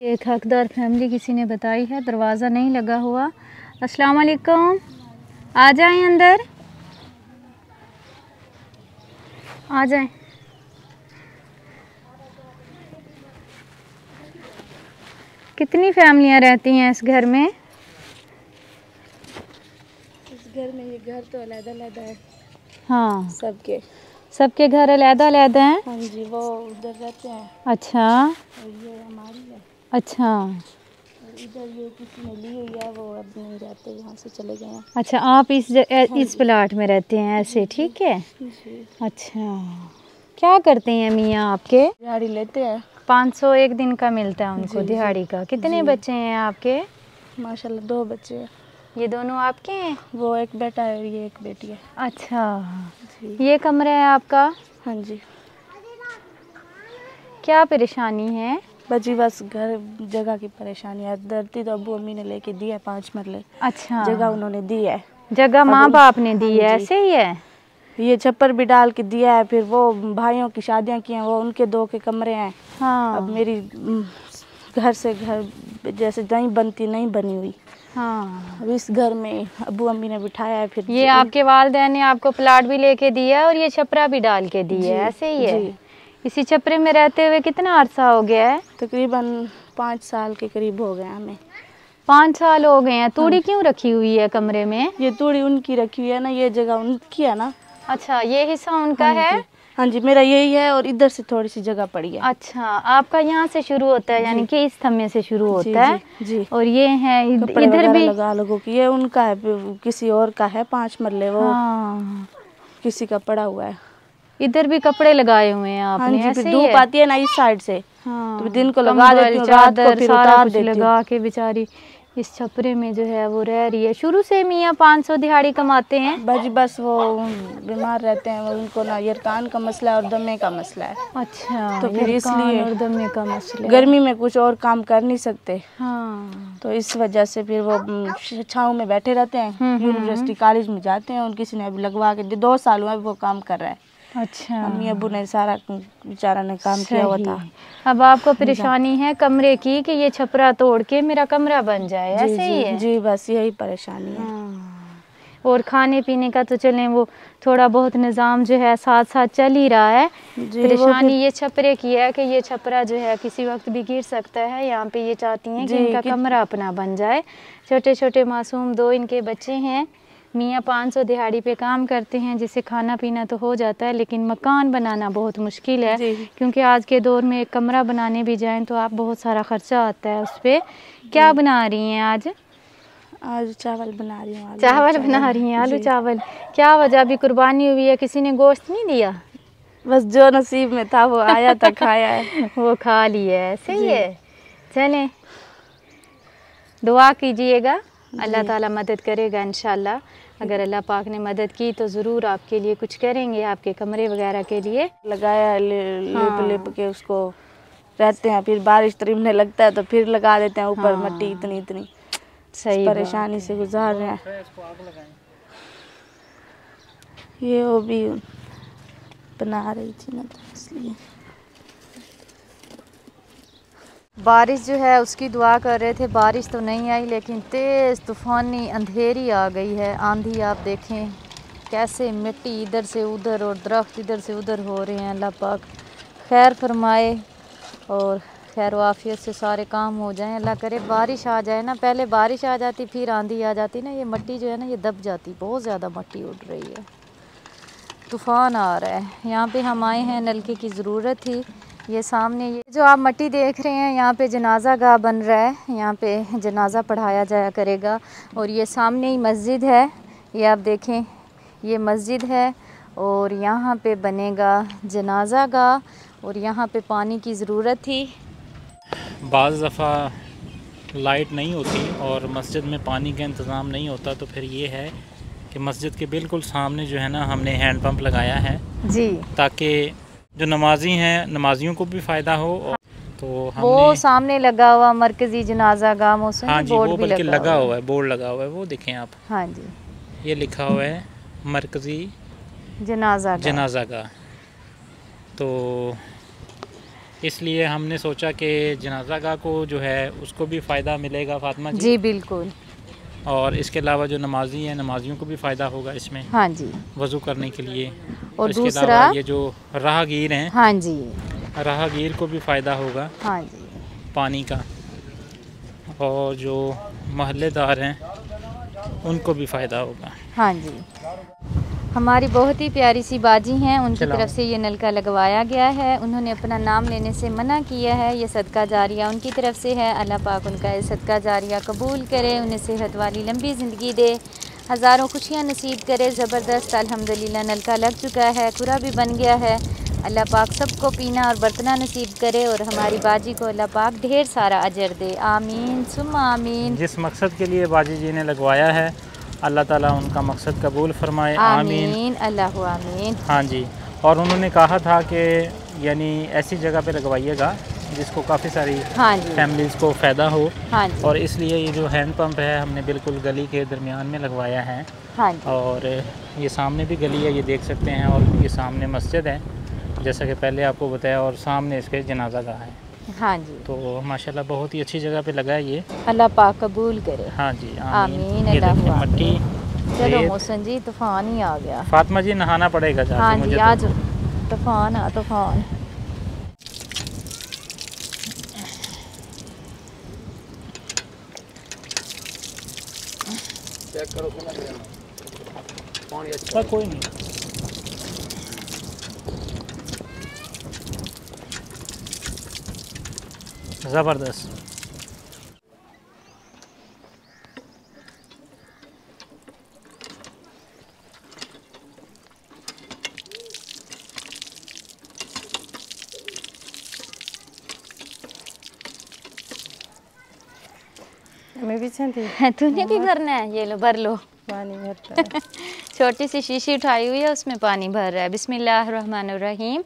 एक हकदार फैमिली किसी ने बताई है, दरवाज़ा नहीं लगा हुआ। अस्सलाम वालेकुम, आ जाएं अंदर, आ जाएं। कितनी फैमिलियां रहती हैं इस घर में? इस घर में ये घर तो अलग-अलग है। हाँ, सबके घर अलग-अलग हैं। हाँ जी, वो उधर रहते हैं। अच्छा, और ये हमारी है। अच्छा, और इधर ये किसी ने ली हुई है, वो अब नहीं रहते, यहाँ से चले गए हैं। अच्छा, आप इस प्लाट में रहते हैं ऐसे? ठीक है जी। अच्छा, क्या करते हैं मियाँ आपके? दिहाड़ी लेते हैं। 500 एक दिन का मिलता है उनको जी, दिहाड़ी का। कितने बच्चे हैं आपके? माशाल्लाह 2 बच्चे हैं। ये दोनों आपके हैं? वो एक बेटा है और ये एक बेटी है। अच्छा जी। ये कमरा है आपका? हाँ जी। क्या परेशानी है? बस घर जगह की परेशानी है। धरती तो अब्बू अम्मी ने लेके दी है 5 मरले। अच्छा, जगह उन्होंने दी है। जगह माँ बाप ने दी है? ऐसे ही है? ये छप्पर भी डाल के दिया है। फिर वो भाइयों की शादियां की हैं, वो उनके 2 के कमरे हैं। हाँ। अब मेरी घर से घर जैसे नहीं बनती, नहीं बनी हुई। हाँ। अब इस घर में अब्बू अम्मी ने बिठाया है। फिर ये आपके वालिदैन ने आपको प्लाट भी लेके दिया है और ये छपरा भी डाल के दी है? ऐसे ही है? जी। इसी छपरे में रहते हुए कितना अरसा हो गया है? तकरीबन 5 साल के करीब हो गए हमें। 5 साल हो गए हैं। तूड़ी क्यों रखी हुई है कमरे में? ये तूड़ी उनकी रखी हुई है ना, ये जगह उनकी है ना। अच्छा, ये हिस्सा उनका है? हाँ जी, मेरा यही है और इधर से थोड़ी सी जगह पड़ी है। अच्छा, आपका यहाँ से शुरू होता है, यानी कि इस थम्मे से शुरू होता है। जी। और ये है इधर भी लगा लोगों की, ये उनका है, किसी और का है 5 मरले, वो हाँ। किसी का पड़ा हुआ है। इधर भी कपड़े लगाए हुए हैं आपने? हाँ जी, ऐसे धूप आती है ना इस साइड से। हाँ, तो दिन को लगा देती हूँ, रात को फिर सारा उतार कुछ देती हूँ। लगा के बेचारी इस छपरे में जो है वो रह रही है। शुरू से मियाँ 500 दिहाड़ी कमाते हैं? बस वो बीमार रहते हैं, उनको ना यरकान का मसला है और दमे का मसला है। अच्छा, तो फिर इसलिए और दमे का मसला, गर्मी में कुछ और काम कर नहीं सकते। हाँ। तो इस वजह से फिर वो छाँव में बैठे रहते हैं। यूनिवर्सिटी कॉलेज में जाते हैं और किसी ने अभी लगवा के 2 साल हुआ वो काम कर रहा है। अच्छा, अम्मी अब्बू ने सारा बेचारा ने काम किया हुआ था। अब आपको परेशानी है कमरे की कि ये छपरा तोड़ के मेरा कमरा बन जाए? ऐसे ही है? जी, बस यही परेशानी है। और खाने पीने का तो चलें, वो थोड़ा बहुत निज़ाम जो है साथ साथ चल ही रहा है। परेशानी ये छपरे की है कि ये छपरा जो है किसी वक्त भी गिर सकता है। यहाँ पे ये चाहती हैं कि इनका कमरा अपना बन जाए। छोटे छोटे मासूम 2 इनके बच्चे हैं। मियाँ 500 दिहाड़ी पे काम करते हैं, जिससे खाना पीना तो हो जाता है, लेकिन मकान बनाना बहुत मुश्किल है। क्योंकि आज के दौर में एक कमरा बनाने भी जाएं तो आप बहुत सारा खर्चा आता है उस पर। क्या बना रही हैं आज? आज चावल बना रही हूँ। चावल बना रही हैं, आलू चावल। क्या वजह, अभी कुर्बानी हुई है, किसी ने गोश्त नहीं दिया? बस जो नसीब में था वो आया था, खाया है। वो खा लिया है। सही है, चलें दुआ कीजिएगा, अल्लाह ताला मदद करेगा इंशाल्लाह। अगर अल्लाह पाक ने मदद की तो ज़रूर आपके लिए कुछ करेंगे, आपके कमरे वगैरह के लिए। लगाया लिप के उसको रहते हैं, फिर बारिश तरीमने लगता है तो फिर लगा देते हैं ऊपर। मट्टी इतनी सही परेशानी से गुजार रहे हैं। ये वो भी बना रही थी ना, तो इसलिए बारिश जो है उसकी दुआ कर रहे थे। बारिश तो नहीं आई, लेकिन तेज़ तूफ़ानी अंधेरी आ गई है। आंधी आप देखें कैसे मिट्टी इधर से उधर और दरख्त इधर से उधर हो रहे हैं। अल्लाह पाक खैर फरमाए और खैर आफियत से सारे काम हो जाएं। अल्लाह करे बारिश आ जाए ना। पहले बारिश आ जाती फिर आंधी आ जाती ना, ये मिट्टी जो है ना ये दब जाती। बहुत ज़्यादा मिट्टी उड़ रही है, तूफ़ान आ रहा है। यहाँ पे हम आए हैं, नलके की ज़रूरत थी। ये सामने ये जो आप मिट्टी देख रहे हैं, यहाँ पे जनाजा गाह बन रहा है। यहाँ पे जनाजा पढ़ाया जाया करेगा। और ये सामने ही मस्जिद है, ये आप देखें, ये मस्जिद है और यहाँ पे बनेगा जनाजा गाह। और यहाँ पे पानी की ज़रूरत थी। बाज़ दफ़ा लाइट नहीं होती और मस्जिद में पानी का इंतज़ाम नहीं होता, तो फिर ये है कि मस्जिद के बिल्कुल सामने जो है ना हमने हैंड पंप लगाया है जी, ताकि जो नमाजी हैं नमाजियों को भी फ़ायदा हो। तो हमने वो सामने लगा हुआ मरकज़ी जनाजा गाह मौसम, हाँ जी, वो बल्कि लगा हुआ है, बोर्ड लगा हुआ है, वो देखें आप। हाँ जी, ये लिखा हुआ है मरकज़ी जनाजा गाह। तो इसलिए हमने सोचा कि जनाजा गाह को जो है उसको भी फ़ायदा मिलेगा फातिमा जी। जी बिल्कुल। और इसके अलावा जो नमाजी हैं, नमाजियों को भी फ़ायदा होगा इसमें, हाँ जी। वज़ू करने के लिए। और इसके दूसरा अलावा ये जो राहगीर हैं, हाँ जी, राहगीर को भी फ़ायदा होगा हाँ जी, पानी का। और जो महल्लेदार हैं उनको भी फ़ायदा होगा। हाँ जी। हमारी बहुत ही प्यारी सी बाजी हैं, उनकी चलाओ। तरफ से ये नलका लगवाया गया है। उन्होंने अपना नाम लेने से मना किया है। ये सदका जारिया उनकी तरफ से है। अल्लाह पाक उनका ये सदका जारिया कबूल करे, उन्हें सेहत वाली लंबी ज़िंदगी दे, हज़ारों खुशियाँ नसीब करे। ज़बरदस्त अल्हम्दुलिल्लाह नलका लग चुका है, कुरा भी बन गया है। अल्लाह पाक सबको पीना और बरतना नसीब करे और हमारी बाजी को अल्लाह पाक ढेर सारा अजर दे। आमीन सुम्मा आमीन। जिस मकसद के लिए बाजी जी ने लगवाया है, अल्लाह ताला उनका मकसद कबूल फरमाए। आमीन अल्लाह आमीन। हाँ जी। और उन्होंने कहा था कि यानी ऐसी जगह पे लगवाइएगा जिसको काफ़ी सारी हाँ जी, फैमिलीज़ को फ़ायदा हो। हाँ जी, और इसलिए ये जो हैंड पंप है हमने बिल्कुल गली के दरमियान में लगवाया है। हाँ जी, और ये सामने भी गली है, ये देख सकते हैं। और ये सामने मस्जिद है जैसा कि पहले आपको बताया, और सामने इसके जनाजा गाह है। हाँ जी। तो माशाल्लाह बहुत ही अच्छी जगह पे लगा है ये। अल्लाह पाक कबूल करे। हाँ जी आमीन ये अल्लाह देखिए आमीन। मट्टी। चलो रेत। मोहसन जी तूफान ही आ गया। फातिमा जी नहाना पड़ेगा जाके हाँ मुझे जी, तो। आज तूफान आ तूफान। चेक करो पानी अच्छा पर कोई नहीं। ज़बरदस्त। मैं भी थी तूने भी भरना है, ये लो भर लो। पानी भरता है। छोटी सी शीशी उठाई हुई है, उसमें पानी भर रहा है। बिस्मिल्लाहिर्रहमानिर्रहीम।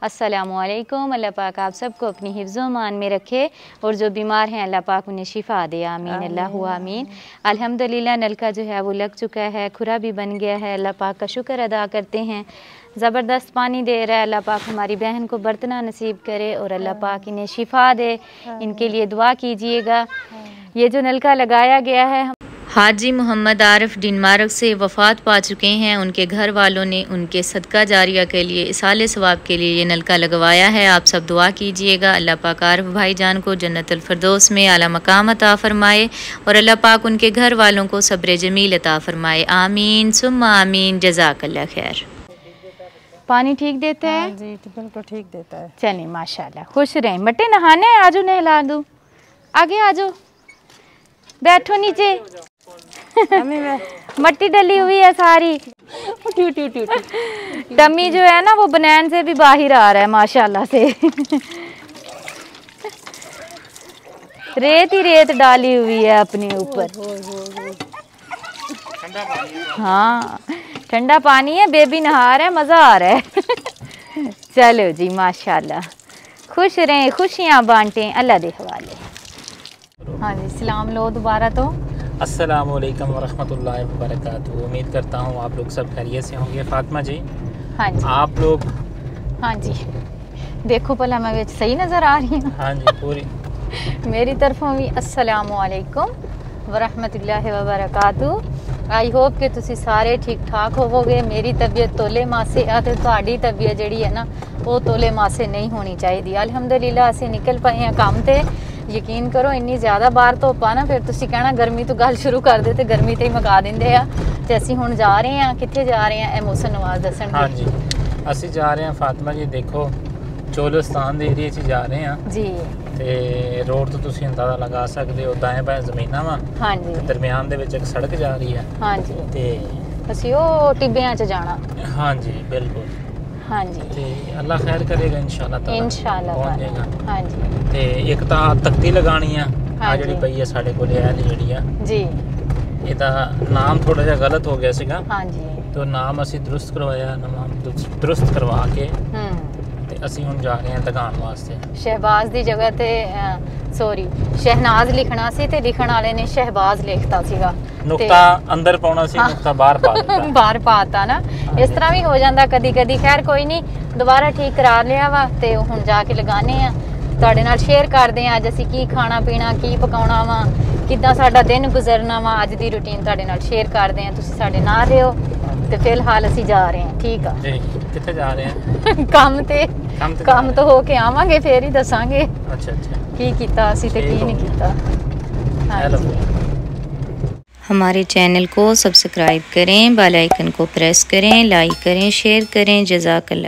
अस्सलामुअलैकुम। अल्लाह पाक आप सबको अपनी हिफ्ज़ो मान में रखे और जो बीमार हैं अल्लाह पाक उन्हें शिफा दे। आमीन अल्लाह आमीन। अल्हम्दुलिल्लाह नलका जो है वो लग चुका है, खुरा भी बन गया है। अल्लाह पाक का शुक्र अदा करते हैं, ज़बरदस्त पानी दे रहा है। अल्लाह पाक हमारी बहन को बरतना नसीब करे और अल्लाह पाक इन्हें शिफा दे। इनके लिए दुआ कीजिएगा। ये जो नलका लगाया गया है, हाजी मोहम्मद आरिफ डेनमार्क से वफ़ात पा चुके हैं। उनके घर वालों ने उनके सदका जारिया के लिए, इसाले सवाब के लिए ये नलका लगवाया है। आप सब दुआ कीजिएगा अल्लाह पाक आरिफ भाईजान को जन्नतुल फिरदौस में आला मकाम अता फ़रमाए और अल्लाह पाक उनके घर वालों को सब्र जमील अता फ़रमाए। आमीन सुम्मा आमीन। जज़ाकल्लाह खैर। पानी ठीक देते हैं? हाँ जी, तो बिल्कुल ठीक देता है। चलिए माशाल्लाह, खुश रहें। मट्टे नहाने हैं, आजो नहला दूँ। आगे आजो, बैठो नीचे। मट्टी डली हुई है सारी। उठी उठी उठी उठी। टम्मी जो है ना वो बनैन से भी बाहर आ रहा है माशाल्लाह से। रेत ही रेत डाली हुई है अपने ऊपर। हाँ ठंडा पानी है, बेबी नहा रहा है, मज़ा आ रहा है। चलो जी माशाल्लाह, खुश रहें, खुशियाँ बांटें, अल्लाह दे हवाले। हाँ जी, सलाम लो दोबारा। तो अस्सलामुअलैकुम वरहमतुल्लाहि वबरकातुहू। उम्मीद करता हूँ आप लोग सब खैरियत से होंगे। फातिमा जी, हाँ जी, आप लोग? हाँ जी, देखो भला मैं विच सही नज़र आ रही हूँ? हाँ जी पूरी। मेरी तरफों भी अस्सलामुअलैकुम वरहमतुल्लाहि वबरकातुहू। आई होप कि तुसी सारे ठीक ठाक होवोगे। मेरी तबीयत तोले मासे आ ते तुहाडी तबीयत जिहड़ी है ना वो तोले मासे नहीं होनी चाहिए। अल्हम्दुलिल्लाह असीं निकल पए हैं काम ते। यकीन करो इन्नी ज़्यादा बाहर धुप्प आ ना, फिर तुसी कहना गर्मी तो गल शुरू कर दे ते गर्मी ते ही मुका दिंदे आ। ते असीं हुण जा रहे हैं, कित्थे जा रहे हैं? मोहसन नवाज दस्सणगे। हाँ जी, असीं जा रहे हैं फातिमा जी, देखो चोलिस्तान दे एरिया च जा रहे हैं जी। ते रोड तो तुसी अंदाज़ा लगा सकते हो, दाएं बाएं ज़मीनां वा, हाँ जी, दरमियान दे विच एक सड़क जा रही है। हाँ जी, ते असीं ओ टिब्बियां च जाना। हाँ जी बिल्कुल। हाँ जी, ते अल्लाह खैर करेगा इंशाल्लाह ताला, इंशाल्लाह पहुंच ताला। जाएगा। हाँ जी, ते एक तां तख्ती लगानी है हाँ आ जिहड़ी जी। पई है साडे कोल है जिहड़ी आ, जी, ਇਹਦਾ ਨਾਮ ਥੋੜਾ ਜਿਹਾ ਗਲਤ ਹੋ ਗਿਆ ਸੀਗਾ। हाँ जी। तो नाम ਅਸੀਂ दुरुस्त करवाया, नाम दुरुस्त करवा के हम्म, ਤੇ ਅਸੀਂ ਹੁਣ ਜਾ ਰਹੇ ਹਾਂ ਲਗਾਉਣ ਵਾਸਤੇ। ਸ਼ਹਿਬਾਜ਼ ਦੀ ਜਗ੍ਹਾ ਤੇ ਸੌਰੀ ਸ਼ਹਿਨਾਜ਼ ਲਿਖਣਾ ਸੀ ਤੇ ਲਿਖਣ ਵਾਲੇ ਨੇ ਸ਼ਹਿਬਾਜ਼ ਲਿਖਤਾ ਸੀਗਾ। ਨੁਕਤਾ ਅੰਦਰ ਪਾਉਣਾ ਸੀ, ਨੁਕਤਾ ਬਾਹਰ ਪਾ ਦਿੱਤਾ। ਬਾਹਰ ਪਾਤਾ ਨਾ, ਇਸ ਤਰ੍ਹਾਂ ਵੀ ਹੋ ਜਾਂਦਾ ਕਦੀ ਕਦੀ। ਖੈਰ ਕੋਈ ਨਹੀਂ, ਦੁਬਾਰਾ ਠੀਕ ਕਰਾ ਲਿਆ ਵਾ ਤੇ ਹੁਣ ਜਾ ਕੇ ਲਗਾਣੇ ਆ। ਤੁਹਾਡੇ ਨਾਲ ਸ਼ੇਅਰ ਕਰਦੇ ਆ ਅੱਜ ਅਸੀਂ ਕੀ ਖਾਣਾ ਪੀਣਾ, ਕੀ ਪਕਾਉਣਾ ਵਾ, ਕਿੱਦਾਂ ਸਾਡਾ ਦਿਨ ਗੁਜ਼ਰਨਾ ਵਾ, ਅੱਜ ਦੀ ਰੁਟੀਨ ਤੁਹਾਡੇ ਨਾਲ ਸ਼ੇਅਰ ਕਰਦੇ ਆ। ਤੁਸੀਂ ਸਾਡੇ ਨਾਲ ਰਹੋ ਤੇ ਫਿਲਹਾਲ ਅਸੀਂ ਜਾ ਰਹੇ ਹਾਂ। ਠੀਕ ਆ ਜੀ, ਕਿੱਥੇ ਜਾ ਰਹੇ ਹਾਂ? ਕੰਮ ਤੋਂ ਹੋ ਕੇ ਆਵਾਂਗੇ ਫੇਰ ਹੀ ਦੱਸਾਂਗੇ ਅੱਛਾ ਅੱਛਾ ਕੀ ਕੀਤਾ ਅਸੀਂ ਤੇ ਕੀ ਨਹੀਂ ਕੀਤਾ। हमारे चैनल को सब्सक्राइब करें, बेल आइकन को प्रेस करें, लाइक करें, शेयर करें। जज़ाकल्लाह।